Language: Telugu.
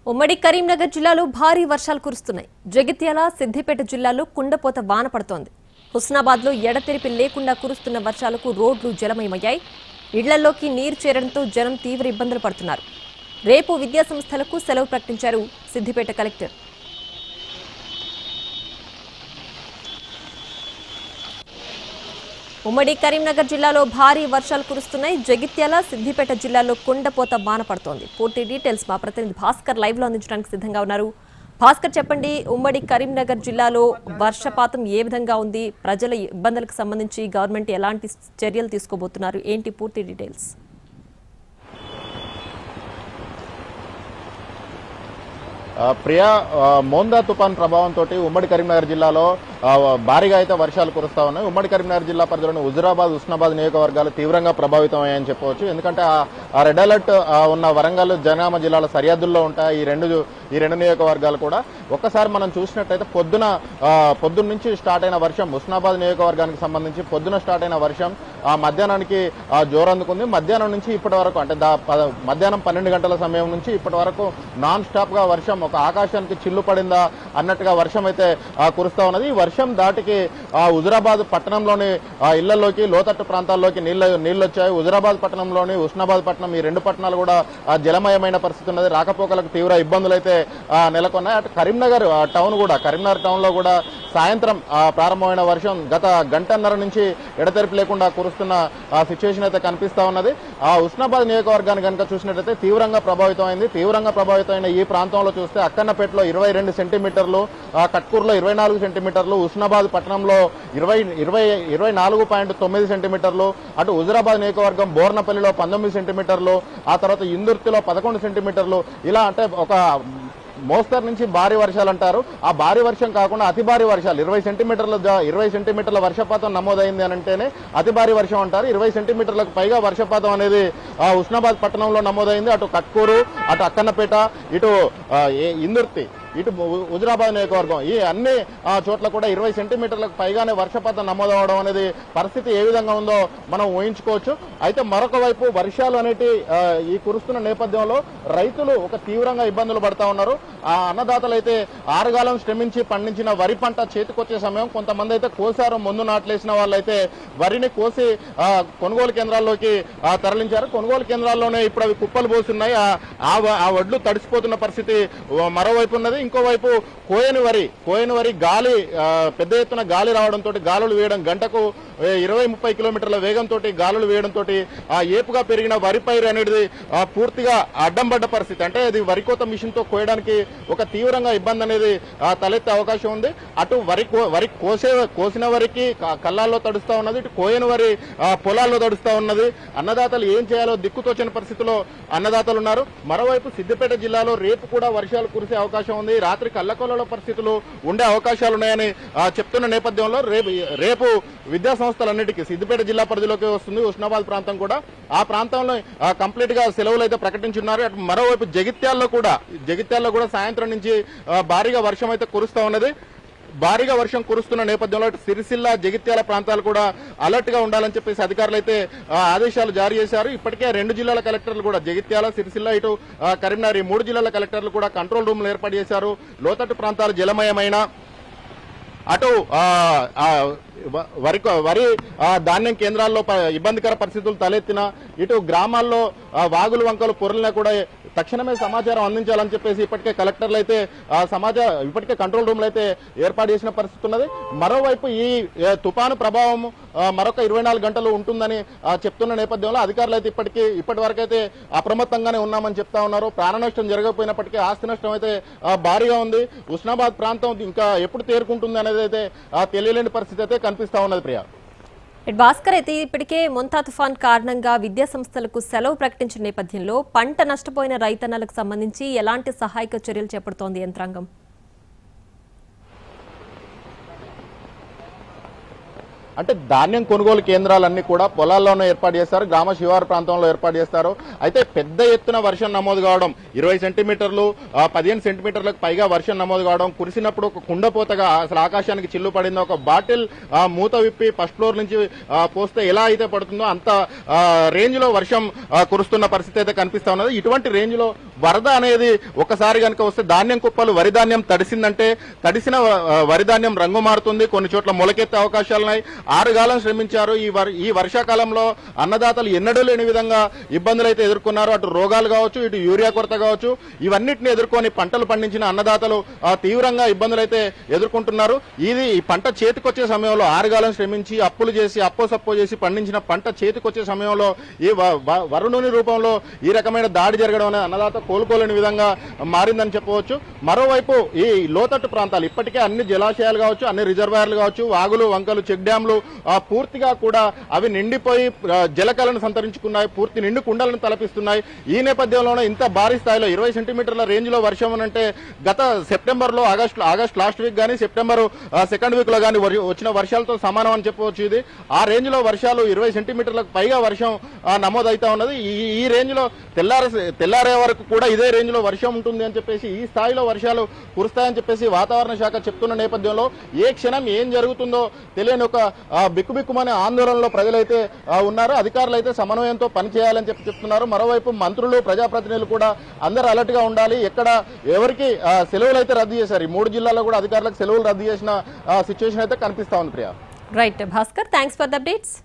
ఉమ్మడి కరీంనగర్ జిల్లాలో భారీ వర్షాలు కురుస్తున్నాయి. జగిత్యాల, సిద్దిపేట జిల్లాలో కుండపోత వాన పడుతోంది. హుస్నాబాద్లో ఎడతెరిపి లేకుండా కురుస్తున్న వర్షాలకు రోడ్లు జలమయమయ్యాయి. ఇళ్లలోకి నీరు చేరడంతో జనం తీవ్ర ఇబ్బందులు పడుతున్నారు. రేపు విద్యాసంస్థలకు సెలవు ప్రకటించారు సిద్దిపేట కలెక్టర్. ఉమ్మడి కరీంనగర్ జిల్లాలో భారీ వర్షాలు కురుస్తున్నాయి. జగిత్యాల, సిద్దిపేట జిల్లాలో కుండపోత వాన పడుతోంది. పూర్తి డీటెయిల్స్ మా ప్రతినిధి భాస్కర్ లైవ్ లో అందించడానికి సిద్ధంగా ఉన్నారు. భాస్కర్, చెప్పండి, ఉమ్మడి కరీంనగర్ జిల్లాలో వర్షపాతం ఏ విధంగా ఉంది? ప్రజల ఇబ్బందులకు సంబంధించి గవర్నమెంట్ ఎలాంటి చర్యలు తీసుకోబోతున్నారు? ఏంటి పూర్తి డీటెయిల్స్? ప్రియా, మోందా తుఫాన్ ప్రభావంతో ఉమ్మడి కరీంనగర్ జిల్లాలో భారీగా అయితే వర్షాలు కురుస్తా ఉన్నాయి. ఉమ్మడి కరీంనగర్ జిల్లా పరిధిలోని హుజురాబాద్, ఉస్నాబాద్ నియోజకవర్గాలు తీవ్రంగా ప్రభావితం అయ్యాయని చెప్పవచ్చు. ఎందుకంటే ఆ రెడ్ అలర్ట్ ఉన్న వరంగల్, జనగామ జిల్లాల సరిహద్దుల్లో ఉంటాయి ఈ రెండు నియోజకవర్గాలు కూడా. ఒక్కసారి మనం చూసినట్టయితే పొద్దున్న నుంచి స్టార్ట్ అయిన వర్షం, ఉస్నాబాద్ నియోజకవర్గానికి సంబంధించి పొద్దున స్టార్ట్ అయిన వర్షం మధ్యాహ్నానికి జోరందుకుంది. మధ్యాహ్నం నుంచి ఇప్పటి వరకు, అంటే మధ్యాహ్నం 12 గంటల సమయం నుంచి ఇప్పటి వరకు నాన్ స్టాప్ గా వర్షం, ఒక ఆకాశానికి చిల్లు పడిందా అన్నట్టుగా వర్షం అయితే కురుస్తా ఉన్నది. ఈ వర్షం దాటికి హుజురాబాద్ పట్టణంలోని ఇళ్లలోకి, లోతట్టు ప్రాంతాల్లోకి నీళ్లు వచ్చాయి. హుజురాబాద్ పట్టణంలోని ఉస్నాబాద్ పట్టణం, ఈ రెండు పట్టణాలు కూడా జలమయమైన పరిస్థితి ఉన్నది. రాకపోకలకు తీవ్ర ఇబ్బందులు అయితే నెలకొన్నాయి. అటు కరీంనగర్ టౌన్ లో కూడా సాయంత్రం ప్రారంభమైన వర్షం గత గంటన్నర నుంచి ఎడతెరిపి లేకుండా కురుస్తున్న సిచ్యువేషన్ అయితే కనిపిస్తా ఉన్నది. ఉస్నాబాద్ నియోజకవర్గాన్ని కనుక చూసినట్లయితే తీవ్రంగా ప్రభావితమైన ఈ ప్రాంతంలో చూస్తే అక్కన్నపేటలో 22 సెంటీమీటర్లు, కట్కూరులో 24 సెంటీమీటర్లు, ఉస్నాబాద్ పట్టణంలో 24.9 సెంటీమీటర్లు, అటు హుజురాబాద్ నియోజకవర్గం బోర్నపల్లిలో 19 సెంటీమీటర్లు, ఆ తర్వాత ఇందుర్తిలో 11 సెంటీమీటర్లు, ఇలా అంటే ఒక మోస్తరు నుంచి భారీ వర్షాలు అంటారు. ఆ భారీ వర్షం కాకుండా అతి భారీ వర్షాలు 20 సెంటీమీటర్ల వర్షపాతం నమోదైంది అని అంటేనే అతి భారీ వర్షం అంటారు. 20 సెంటీమీటర్లకు పైగా వర్షపాతం అనేది ఉస్నాబాద్ పట్టణంలో నమోదైంది. అటు కట్కూరు, అటు అక్కన్నపేట, ఇటు ఇందుర్తి, ఇటు హుజురాబాద్ నియోజకవర్గం, ఈ అన్ని చోట్ల కూడా 20 సెంటీమీటర్లకు పైగానే వర్షపాతం నమోదవడం అనేది పరిస్థితి ఏ విధంగా ఉందో మనం ఊహించుకోవచ్చు. అయితే మరొక వైపు వర్షాలు అనేటి ఈ కురుస్తున్న నేపథ్యంలో రైతులు ఒక తీవ్రంగా ఇబ్బందులు పడతా ఉన్నారు. ఆ అన్నదాతలు అయితే ఆరుగాలం శ్రమించి పండించిన వరి పంట చేతికొచ్చే సమయం, కొంతమంది అయితే కోసారు, ముందు నాట్లేసిన వాళ్ళైతే వరిని కోసి కొనుగోలు కేంద్రాల్లోకి తరలించారు. కొనుగోలు కేంద్రాల్లోనే ఇప్పుడు అవి కుప్పలు పోస్తున్నాయి. ఆ వడ్లు తడిసిపోతున్న పరిస్థితి మరోవైపు ఉన్నది. ఇంకోవైపు కోయని వరి గాలి, పెద్ద ఎత్తున గాలి రావడంతో, గాలులు వేయడం, గంటకు 20-30 కిలోమీటర్ల వేగంతో గాలులు వేయడంతో ఆ ఏపుగా పెరిగిన వరి పైరు అనేది పూర్తిగా అడ్డం పడ్డ పరిస్థితి. అంటే అది వరి కోత మిషన్ తో కోయడానికి ఒక తీవ్రంగా ఇబ్బంది అనేది తలెత్తే అవకాశం ఉంది. అటు వరి కోసిన వరికి కళ్ళాల్లో తడుస్తా ఉన్నది, ఇటు కోయని వరి పొలాల్లో తడుస్తా ఉన్నది. అన్నదాతలు ఏం చేయాలో దిక్కుతోచని పరిస్థితిలో అన్నదాతలు ఉన్నారు. మరోవైపు సిద్దిపేట జిల్లాలో రేపు కూడా వర్షాలు కురిసే అవకాశం ఉంది. రాత్రి కల్లకొల్లలో పరిస్థితులు ఉండే అవకాశాలున్నాయని చెప్తున్న నేపథ్యంలో రేపు విద్యా సంస్థలన్నిటికీ సిద్దిపేట జిల్లా పరిధిలోకి వస్తుంది. ఉస్నాబాద్ ప్రాంతం కూడా, ఆ ప్రాంతంలో కంప్లీట్ గా సెలవులు అయితే ప్రకటించున్నారు. మరోవైపు జగిత్యాల్లో కూడా సాయంత్రం నుంచి భారీగా వర్షం అయితే కురుస్తా ఉన్నది. భారీగా వర్షం కురుస్తున్న నేపథ్యంలో సిరిసిల్ల, జగిత్యాల ప్రాంతాలు కూడా అలర్ట్ గా ఉండాలని చెప్పేసి అధికారులు అయితే ఆదేశాలు జారీ చేశారు. ఇప్పటికే 2 జిల్లాల కలెక్టర్లు కూడా, జగిత్యాల, సిరిసిల్ల, ఇటు కరీంనగర్, 3 జిల్లాల కలెక్టర్లు కూడా కంట్రోల్ రూమ్లు ఏర్పాటు చేశారు. లోతట్టు ప్రాంతాలు జలమయమైన, అటు వరి ధాన్యం కేంద్రాల్లో ఇబ్బందికర పరిస్థితులు తలెత్తిన, ఇటు గ్రామాల్లో వాగులు వంకలు పొరలినా కూడా తక్షణమే సమాచారం అందించాలని చెప్పేసి ఇప్పటికే కలెక్టర్లు అయితే ఇప్పటికే కంట్రోల్ రూమ్లు అయితే ఏర్పాటు చేసిన పరిస్థితి ఉన్నది. మరోవైపు ఈ తుఫాను ప్రభావం మరొక 24 గంటలు ఉంటుందని చెప్తున్న నేపథ్యంలో అధికారులు అయితే ఇప్పటి వరకు అయితే అప్రమత్తంగానే ఉన్నామని చెప్తా ఉన్నారు. ప్రాణ నష్టం జరగకపోయినప్పటికీ ఆస్తి నష్టం అయితే భారీగా ఉంది. ఉస్నాబాద్ ప్రాంతం ఇంకా ఎప్పుడు తేరుకుంటుంది అనేది అయితే తెలియలేని పరిస్థితి అయితే కనిపిస్తా ఉన్నది. ప్రియా, భాస్కర్, అయితే ఇప్పటికే మొంతా తుఫాన్ కారణంగా విద్యా సంస్థలకు సెలవు ప్రకటించిన నేపథ్యంలో పంట నష్టపోయిన రైతన్నలకు సంబంధించి ఎలాంటి సహాయక చర్యలు చేపడుతోంది యంత్రాంగం? అంటే ధాన్యం కొనుగోలు కేంద్రాలన్నీ కూడా పొలాల్లోనే ఏర్పాటు చేస్తారు, గ్రామ శివారు ప్రాంతంలో ఏర్పాటు చేస్తారు. అయితే పెద్ద ఎత్తున వర్షం నమోదు కావడం, 20 సెంటీమీటర్లు 15 సెంటీమీటర్లకు పైగా వర్షం నమోదు కావడం, కురిసినప్పుడు ఒక కుండపోతగా అసలు ఆకాశానికి చిల్లు పడింది. ఒక బాటిల్ మూత విప్పి ఫస్ట్ ఫ్లోర్ నుంచి పోస్తే ఎలా అయితే పడుతుందో అంత రేంజ్ లో వర్షం కురుస్తున్న పరిస్థితి అయితే కనిపిస్తా ఉన్నది. ఇటువంటి రేంజ్ లో వరద అనేది ఒకసారి కనుక వస్తే ధాన్యం కుప్పలు వరి ధాన్యం తడిసిందంటే తడిసిన వరి ధాన్యం రంగు మారుతుంది, కొన్ని చోట్ల మొలకెత్తే అవకాశాలున్నాయి. 6 కాలం శ్రమించారు. ఈ వర్షాకాలంలో అన్నదాతలు ఎన్నడూ లేని విధంగా ఇబ్బందులు అయితే ఎదుర్కొన్నారు. అటు రోగాలు కావచ్చు, ఇటు యూరియా కొరత కావచ్చు, ఇవన్నిటిని ఎదుర్కొని పంటలు పండించిన అన్నదాతలు తీవ్రంగా ఇబ్బందులు అయితే ఎదుర్కొంటున్నారు. ఈ పంట చేతికొచ్చే సమయంలో 6 కాలం శ్రమించి అప్పులు చేసి అప్పో చేసి పండించిన పంట చేతికొచ్చే సమయంలో ఈ వరుణుని రూపంలో ఈ రకమైన దాడి జరగడం అనేది అన్నదాత కోలుకోలేని విధంగా మారిందని చెప్పవచ్చు. మరోవైపు ఈ లోతట్టు ప్రాంతాలు ఇప్పటికే అన్ని జలాశయాలు కావచ్చు, అన్ని రిజర్వాయర్లు కావచ్చు, వాగులు వంకలు చెక్ డ్యాంలు పూర్తిగా కూడా అవి నిండిపోయి జలకలను సంతరించుకున్నాయి, పూర్తి నిండు కుండలను తలపిస్తున్నాయి. ఈ నేపథ్యంలోనే ఇంత భారీ స్థాయిలో 20 సెంటీమీటర్ల రేంజ్ లో వర్షం అంటే గత సెప్టెంబర్ లో ఆగస్ట్ లాస్ట్ వీక్ గానీ సెప్టెంబర్ సెకండ్ వీక్ లో గానీ వచ్చిన వర్షాలతో సమానం అని చెప్పవచ్చు. ఇది ఆ రేంజ్ లో వర్షాలు 20 సెంటీమీటర్లకు పైగా వర్షం నమోదైతా ఉన్నది. ఈ రేంజ్ లో తెల్లారే వరకు కూడా ఇదే రేంజ్ లో వర్షం ఉంటుంది అని చెప్పేసి, ఈ స్థాయిలో వర్షాలు కురుస్తాయని చెప్పేసి వాతావరణ శాఖ చెప్తున్న నేపథ్యంలో ఏ క్షణం ఏం జరుగుతుందో తెలియని ఒక బిక్కుబిక్కుమనే ఆందోళనలో ప్రజలైతే ఉన్నారు. అధికారులు అయితే సమన్వయంతో పనిచేయాలని చెప్తున్నారు. మరోవైపు మంత్రులు, ప్రజాప్రతినిధులు కూడా అందరూ అలర్ట్ గా ఉండాలి. ఎక్కడ ఎవరికి సెలవులు అయితే రద్దు చేశారు. ఈ 3 జిల్లాల్లో కూడా అధికారులకు సెలవులు రద్దు చేసిన సిచ్యువేషన్ అయితే కనిపిస్తా ఉంది. Priya. Right Bhaskar, thanks for the updates.